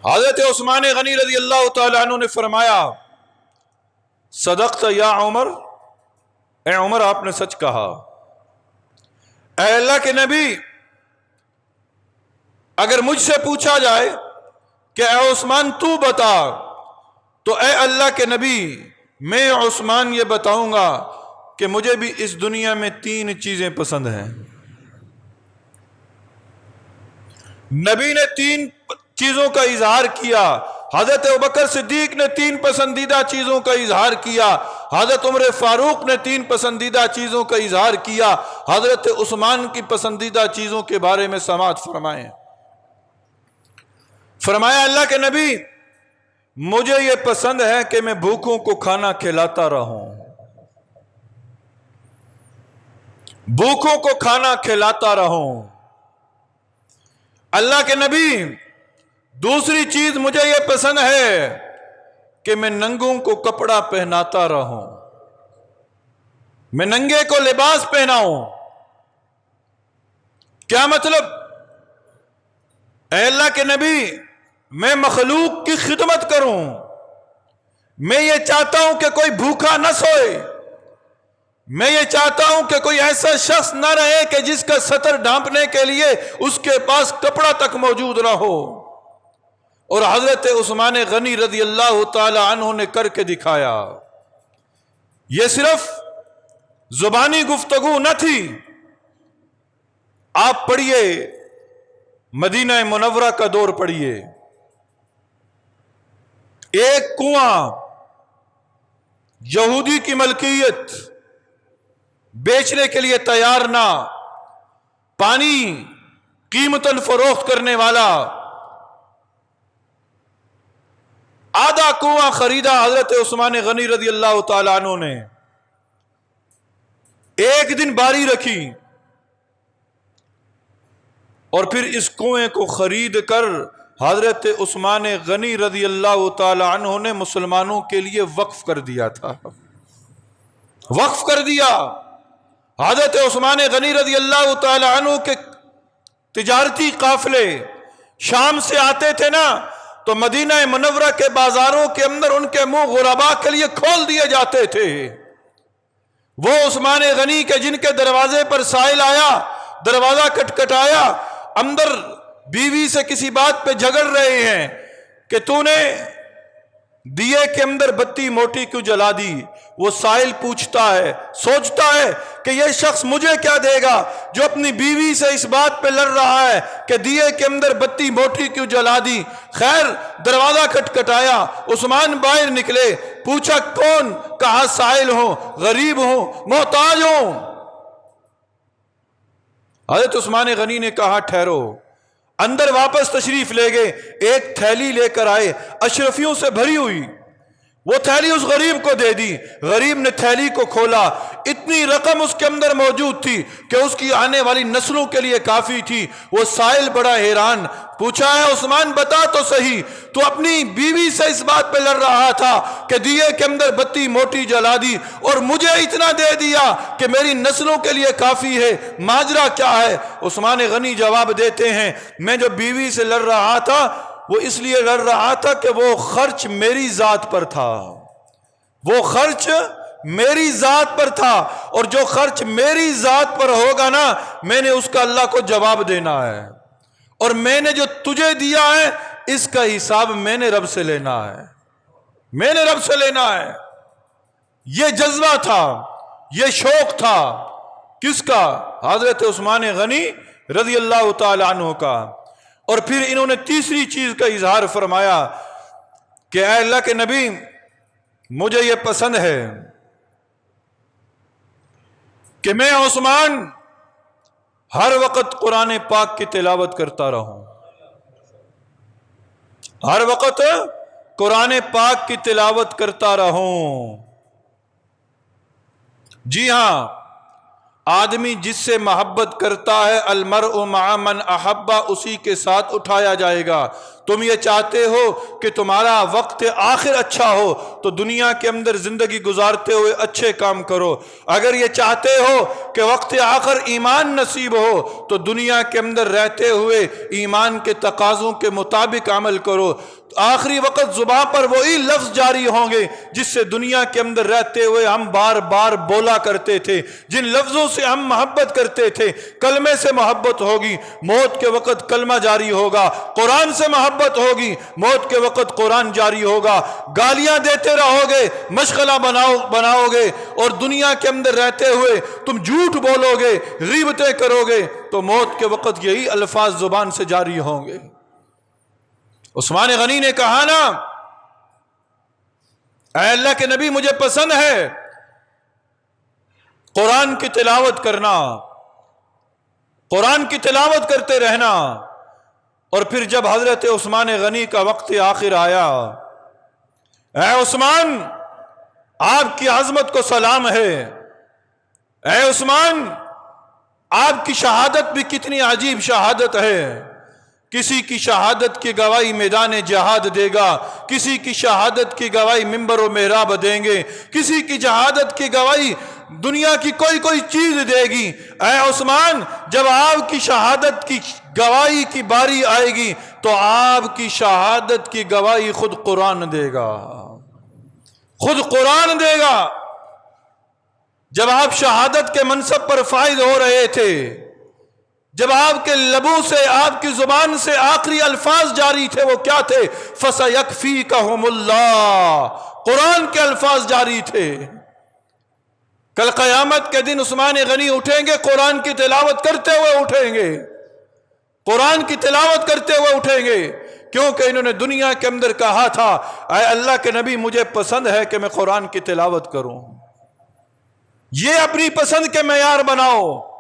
حضرت عثمان غنی رضی اللہ تعالیٰ عنہ نے فرمایا صدقت یا عمر، اے عمر آپ نے سچ کہا۔ اے اللہ کے نبی، اگر مجھ سے پوچھا جائے کہ اے عثمان تو بتا، تو اے اللہ کے نبی میں عثمان یہ بتاؤں گا کہ مجھے بھی اس دنیا میں 3 چیزیں پسند ہیں۔ نبی نے 3 چیزوں کا اظہار کیا۔ حضرت ابوبکر صدیق نے 3 پسندیدہ چیزوں کا اظہار کیا، حضرت عمر فاروق نے 3 پسندیدہ چیزوں کا اظہار کیا، حضرت عثمان کی پسندیدہ چیزوں کے بارے میں سماعت فرمائیں۔ فرمایا اللہ کے نبی مجھے یہ پسند ہے کہ میں بھوکوں کو کھانا کھلاتا رہوں، بھوکوں کو کھانا کھلاتا رہوں۔ اللہ کے نبی دوسری چیز مجھے یہ پسند ہے کہ میں ننگوں کو کپڑا پہناتا رہوں، میں ننگے کو لباس پہناؤں۔ کیا مطلب؟ اے اللہ کے نبی میں مخلوق کی خدمت کروں، میں یہ چاہتا ہوں کہ کوئی بھوکا نہ سوئے، میں یہ چاہتا ہوں کہ کوئی ایسا شخص نہ رہے کہ جس کا سطر ڈھانپنے کے لیے اس کے پاس کپڑا تک موجود نہ ہو۔ اور حضرت عثمان غنی رضی اللہ تعالی عنہ نے کر کے دکھایا۔ یہ صرف زبانی گفتگو نہ تھی۔ آپ پڑھیے مدینہ منورہ کا دور پڑھیے، ایک کنواں یہودی کی ملکیت، بیچنے کے لیے تیار نہ، پانی قیمتاً فروخت کرنے والا، آدھا کنواں خریدا حضرت عثمان غنی رضی اللہ تعالیٰ عنہ نے۔ ایک دن باری رکھی اور پھر اس کنویں کو خرید کر حضرت عثمان غنی رضی اللہ تعالیٰ عنہ نے مسلمانوں کے لیے وقف کر دیا تھا، وقف کر دیا۔ حضرت عثمان غنی رضی اللہ تعالیٰ عنہ کے تجارتی قافلے شام سے آتے تھے نا، تو مدینہ منورہ کے بازاروں کے اندر ان کے منہ غربا کے لیے کھول دیے جاتے تھے۔ وہ عثمان غنی کے جن کے دروازے پر سائل آیا، دروازہ کٹکھٹایا، اندر بیوی سے کسی بات پہ جھگڑ رہے ہیں کہ تو نے دیے کے اندر بتی موٹی کیوں جلا دی؟ وہ سائل پوچھتا ہے، سوچتا ہے کہ یہ شخص مجھے کیا دے گا جو اپنی بیوی سے اس بات پہ لڑ رہا ہے کہ دیے کے اندر بتی موٹی کیوں جلا دی۔ خیر دروازہ کھٹکھٹایا، عثمان باہر نکلے، پوچھا کون؟ کہا سائل ہوں، غریب ہوں، محتاج ہوں۔ حضرت عثمان غنی نے کہا ٹھہرو۔ اندر واپس تشریف لے گئے، ایک تھیلی لے کر آئے اشرفیوں سے بھری ہوئی، وہ تھیلی اس غریب کو دے دی۔ غریب نے تھیلی کو کھولا، اتنی رقم اس کے اندر موجود تھی کہ اس کی آنے والی نسلوں کے لیے کافی تھی۔ وہ سائل بڑا حیران، پوچھا ہے عثمان بتا تو صحیح، تو اپنی بیوی سے اس بات پہ لڑ رہا تھا کہ دیے کے اندر بتی موٹی جلا دی اور مجھے اتنا دے دیا کہ میری نسلوں کے لیے کافی ہے، ماجرا کیا ہے؟ عثمان غنی جواب دیتے ہیں میں جو بیوی سے لڑ رہا تھا وہ اس لیے لڑ رہا تھا کہ وہ خرچ میری ذات پر تھا، وہ خرچ میری ذات پر تھا، اور جو خرچ میری ذات پر ہوگا نا میں نے اس کا اللہ کو جواب دینا ہے، اور میں نے جو تجھے دیا ہے اس کا حساب میں نے رب سے لینا ہے، میں نے رب سے لینا ہے۔ یہ جذبہ تھا، یہ شوق تھا، کس کا؟ حضرت عثمان غنی رضی اللہ تعالی عنہ کا۔ اور پھر انہوں نے تیسری چیز کا اظہار فرمایا کہ اے اللہ کے نبی مجھے یہ پسند ہے کہ میں عثمان ہر وقت قرآن پاک کی تلاوت کرتا رہوں، ہر وقت قرآن پاک کی تلاوت کرتا رہوں۔ جی ہاں، آدمی جس سے محبت کرتا ہے المرء مع من احبا، اسی کے ساتھ اٹھایا جائے گا۔ تم یہ چاہتے ہو کہ تمہارا وقت آخر اچھا ہو تو دنیا کے اندر زندگی گزارتے ہوئے اچھے کام کرو۔ اگر یہ چاہتے ہو کہ وقت آخر ایمان نصیب ہو تو دنیا کے اندر رہتے ہوئے ایمان کے تقاضوں کے مطابق عمل کرو۔ آخری وقت زبان پر وہی لفظ جاری ہوں گے جس سے دنیا کے اندر رہتے ہوئے ہم بار بار بولا کرتے تھے، جن لفظوں سے ہم محبت کرتے تھے۔ کلمے سے محبت ہوگی، موت کے وقت کلمہ جاری ہوگا۔ قرآن سے محبت ہوگی، موت کے وقت قرآن جاری ہوگا۔ گالیاں دیتے رہو گے، مشغلہ بناؤ گے، اور دنیا کے اندر رہتے ہوئے تم جھوٹ بولو گے، غیبتیں کرو گے، تو موت کے وقت یہی الفاظ زبان سے جاری ہوں گے۔ عثمان غنی نے کہا نا، اے اللہ کے نبی، مجھے پسند ہے قرآن کی تلاوت کرنا، قرآن کی تلاوت کرتے رہنا۔ اور پھر جب حضرت عثمان غنی کا وقت آخر آیا، اے عثمان، آپ کی عظمت کو سلام ہے، اے عثمان، آپ کی شہادت بھی کتنی عجیب شہادت ہے۔ کسی کی شہادت کی گواہی میدان جہاد دے گا، کسی کی شہادت کی گواہی منبر و محراب دیں گے، کسی کی شہادت کی گواہی دنیا کی کوئی چیز دے گی۔ اے عثمان، جب آپ کی شہادت کی گواہی کی باری آئے گی تو آپ کی شہادت کی گواہی خود قرآن دے گا، خود قرآن دے گا۔ جب آپ شہادت کے منصب پر فائز ہو رہے تھے، جب آپ کے لبوں سے، آپ کی زبان سے آخری الفاظ جاری تھے، وہ کیا تھے؟ فَسَيَكْفِيكَهُمُ اللَّهُ، قرآن کے الفاظ جاری تھے۔ کل قیامت کے دن عثمان غنی اٹھیں گے، قرآن کی تلاوت کرتے ہوئے اٹھیں گے، قرآن کی تلاوت کرتے ہوئے اٹھیں گے، کیونکہ انہوں نے دنیا کے اندر کہا تھا، اے اللہ کے نبی، مجھے پسند ہے کہ میں قرآن کی تلاوت کروں۔ یہ اپنی پسند کے معیار بناؤ۔